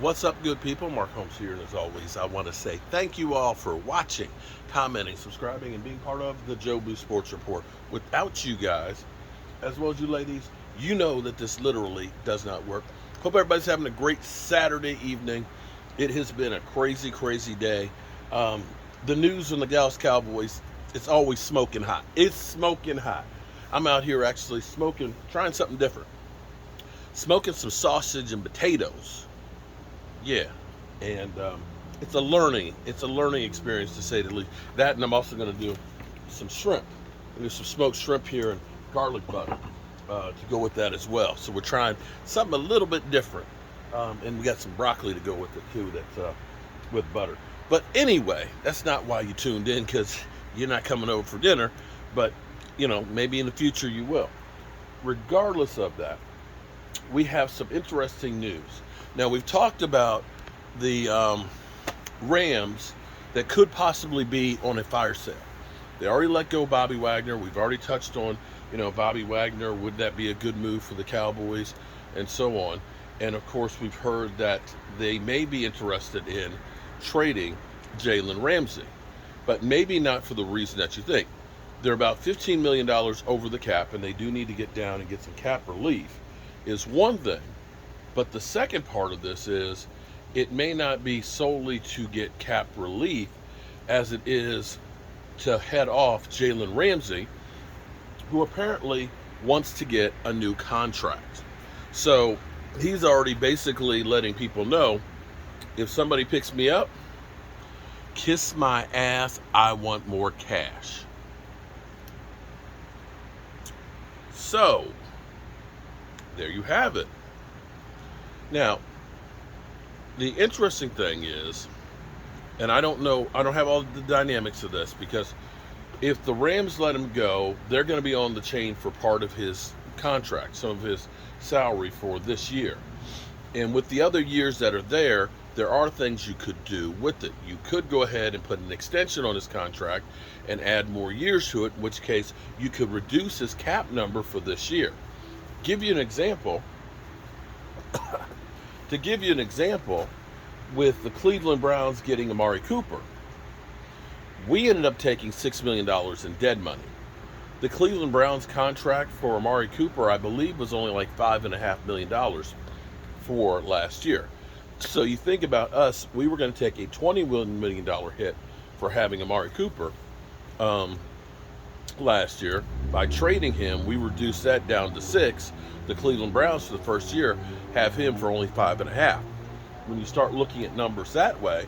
What's up, good people? Mark Holmes here, and as always, I want to say thank you all for watching, commenting, subscribing, and being part of the Joe Blue Sports Report. Without you guys, as well as you ladies, you know that this literally does not work. Hope everybody's having a great Saturday evening. It has been a crazy, crazy day. Um, the news on the Dallas Cowboys, it's always smoking hot. It's smoking hot. I'm out here actually smoking, trying something different. Smoking some sausage and potatoes. Yeah, and it's a learning experience to say the least. That, and I'm also going to do some shrimp. There's some smoked shrimp here and garlic butter to go with that as well. So we're trying something a little bit different, and we got some broccoli to go with it too. That's with butter. But anyway, that's not why you tuned in, because you're not coming over for dinner. But maybe in the future you will. Regardless of that, we have some interesting news. Now, we've talked about the Rams that could possibly be on a fire sale. They already let go of Bobby Wagner. We've already touched on, Bobby Wagner. Would that be a good move for the Cowboys, and so on. And of course, we've heard that they may be interested in trading Jalen Ramsey, but maybe not for the reason that you think. They're about $15 million over the cap, and they do need to get down and get some cap relief, is one thing. But the second part of this is it may not be solely to get cap relief as it is to head off Jalen Ramsey, who apparently wants to get a new contract. So he's already basically letting people know, if somebody picks me up, kiss my ass, I want more cash. So there you have it. Now, the interesting thing is, and I don't have all the dynamics of this, because if the Rams let him go, they're going to be on the chain for part of his contract, some of his salary for this year. And with the other years that are there are things you could do with it. You could go ahead and put an extension on his contract and add more years to it, in which case you could reduce his cap number for this year. Give you an example. To give you an example, with the Cleveland Browns getting Amari Cooper, we ended up taking $6 million in dead money. The Cleveland Browns contract for Amari Cooper, I believe, was only like $5.5 million for last year. So you think about us, we were going to take a $21 million hit for having Amari Cooper last year. By trading him, we reduced that down to 6. The Cleveland Browns for the first year have him for only 5.5. When you start looking at numbers that way,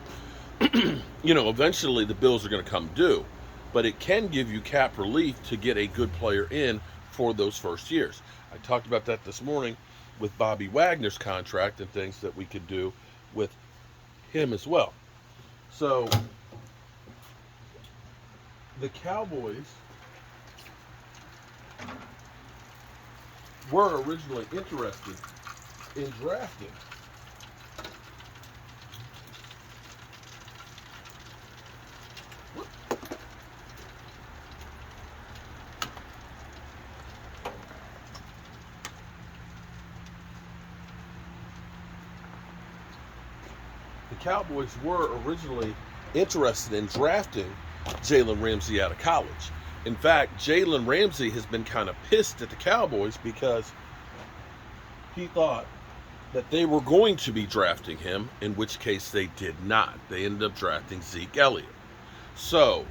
eventually the bills are going to come due, but it can give you cap relief to get a good player in for those first years. I talked about that this morning with Bobby Wagner's contract and things that we could do with him as well. So the Cowboys were originally interested in drafting Jalen Ramsey out of college. In fact, Jalen Ramsey has been kind of pissed at the Cowboys because he thought that they were going to be drafting him, in which case they did not. They ended up drafting Zeke Elliott. So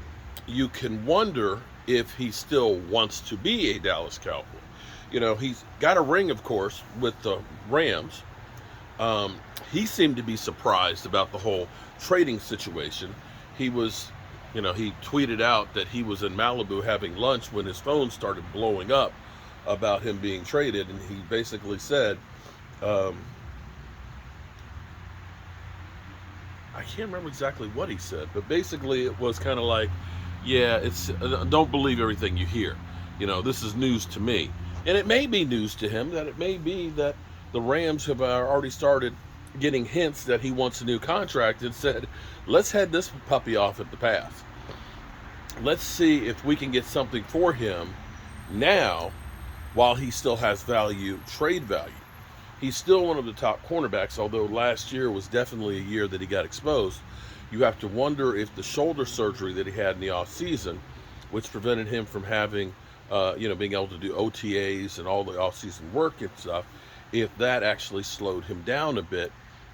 you can wonder if he still wants to be a Dallas Cowboy. He's got a ring, of course, with the Rams. He seemed to be surprised about the whole trading situation. He tweeted out that he was in Malibu having lunch when his phone started blowing up about him being traded, and he basically said, I can't remember exactly what he said, but basically it was kind of like, yeah, don't believe everything you hear. This is news to me. And it may be news to him, that it may be that the Rams have already started getting hints that he wants a new contract, and said, let's head this puppy off at the pass. Let's see if we can get something for him now while he still has trade value. He's still one of the top cornerbacks, although last year was definitely a year that he got exposed. You have to wonder if the shoulder surgery that he had in the offseason, which prevented him from having, being able to do OTAs and all the offseason work and stuff, if that actually slowed him down a bit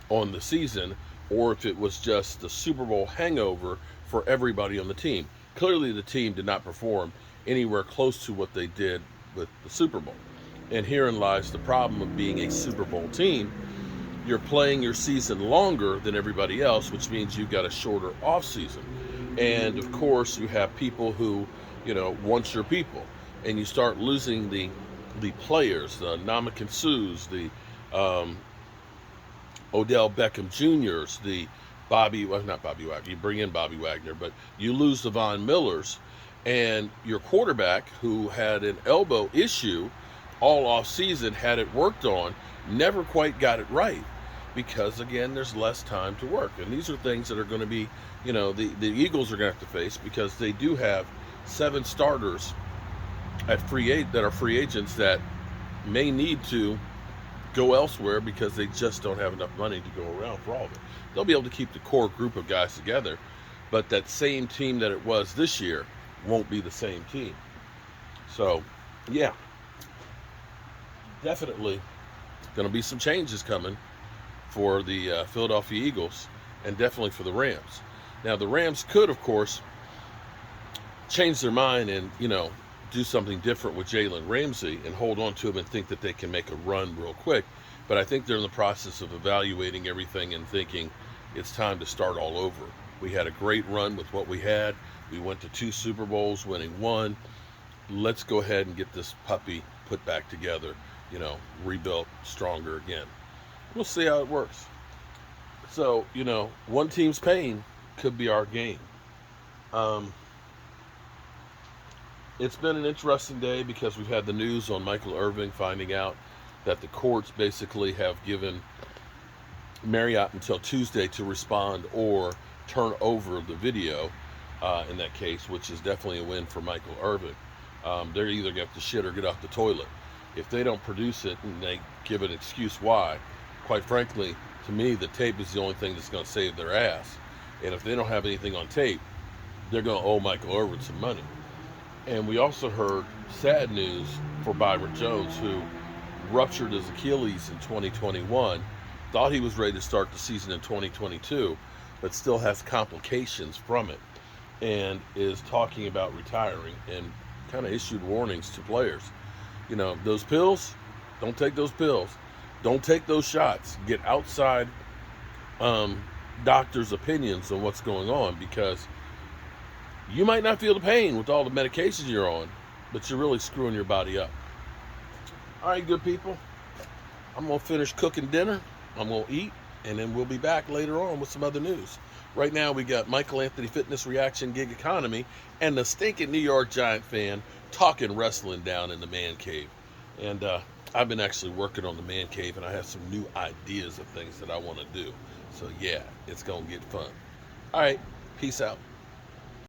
on the season, or if it was just the Super Bowl hangover for everybody on the team. Clearly, the team did not perform anywhere close to what they did with the Super Bowl. And herein lies the problem of being a Super Bowl team. You're playing your season longer than everybody else, which means you've got a shorter off season. And of course, you have people who, want your people, and you start losing the players, the Ndamukong Suhs, the Odell Beckham Jr.'s, the not Bobby Wagner. You bring in Bobby Wagner, but you lose the Von Millers, and your quarterback, who had an elbow issue all off season, had it worked on, never quite got it right, because again, there's less time to work. And these are things that are going to be, the Eagles are going to have to face, because they do have 7 starters that are free agents that may need to go elsewhere because they just don't have enough money to go around for all of it. They'll be able to keep the core group of guys together, but that same team that it was this year won't be the same team. So, yeah, definitely going to be some changes coming for the Philadelphia Eagles, and definitely for the Rams. Now, the Rams could, of course, change their mind and, do something different with Jalen Ramsey and hold on to him and think that they can make a run real quick. But I think they're in the process of evaluating everything and thinking it's time to start all over. We had a great run with what we had. We went to 2 Super Bowls, winning 1. Let's go ahead and get this puppy put back together, rebuilt stronger again. We'll see how it works. So, one team's pain could be our gain. It's been an interesting day because we've had the news on Michael Irvin finding out that the courts basically have given Marriott until Tuesday to respond or turn over the video in that case, which is definitely a win for Michael Irvin. They're either going to have to shit or get off the toilet. If they don't produce it and they give an excuse why, quite frankly, to me, the tape is the only thing that's going to save their ass. And if they don't have anything on tape, they're going to owe Michael Irvin some money. And we also heard sad news for Byron Jones, who ruptured his Achilles in 2021, thought he was ready to start the season in 2022, but still has complications from it, and is talking about retiring, and kind of issued warnings to players. Those pills, don't take those pills. Don't take those shots. Get outside doctors' opinions on what's going on, because you might not feel the pain with all the medications you're on, but you're really screwing your body up. All right, good people. I'm going to finish cooking dinner. I'm going to eat, and then we'll be back later on with some other news. Right now, we got Michael Anthony Fitness Reaction Gig Economy and the stinking New York Giant fan talking wrestling down in the man cave. And I've been actually working on the man cave, and I have some new ideas of things that I want to do. So, yeah, it's going to get fun. All right, peace out.